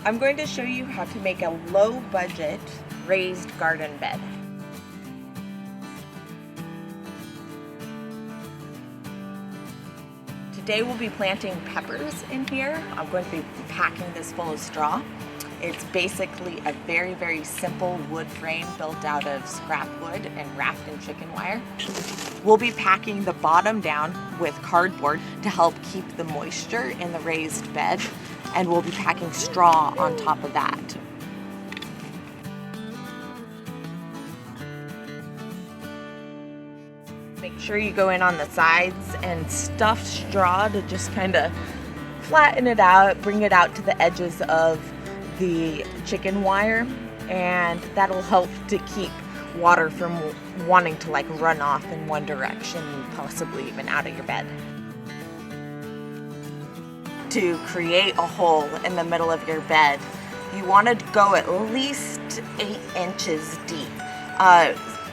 I'm going to show you how to make a low budget raised garden bed. Today we'll be planting peppers in here. I'm going to be packing this full of straw. It's basically a very, very simple wood frame built out of scrap wood and wrapped in chicken wire. We'll be packing the bottom down with cardboard to help keep the moisture in the raised bed, and we'll be packing straw on top of that. Make sure you go in on the sides and stuff straw to just kind of flatten it out, bring it out to the edges of the chicken wire, and that'll help to keep water from wanting to run off in one direction, possibly even out of your bed. To create a hole in the middle of your bed, you want to go at least 8 inches deep,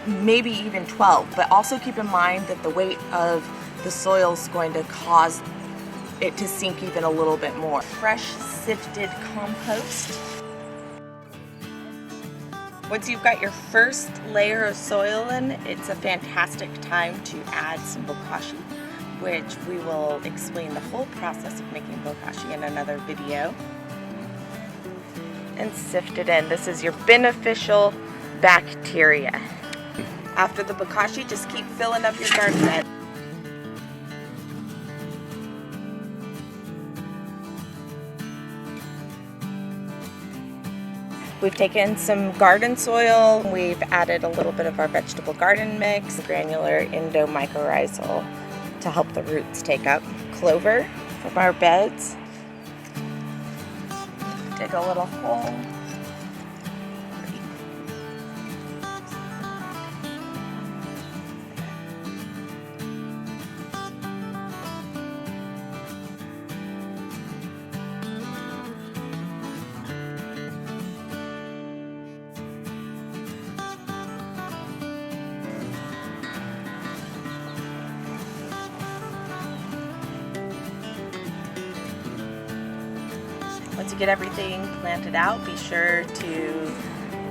maybe even 12, but also keep in mind that the weight of the soil is going to cause it to sink even a little bit more. Fresh sifted compost. Once you've got your first layer of soil in, it's a fantastic time to add some bokashi, which we will explain the whole process of making bokashi in another video. And sift it in. This is your beneficial bacteria. After the bokashi, just keep filling up your garden bed. We've taken some garden soil, we've added a little bit of our vegetable garden mix, granular mycorrhizal to help the roots take up, clover from our beds. Dig a little hole. Once you get everything planted out, be sure to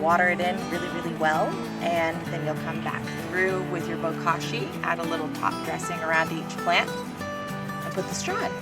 water it in really, really well, and then you'll come back through with your bokashi, add a little top dressing around each plant, and put the straw in.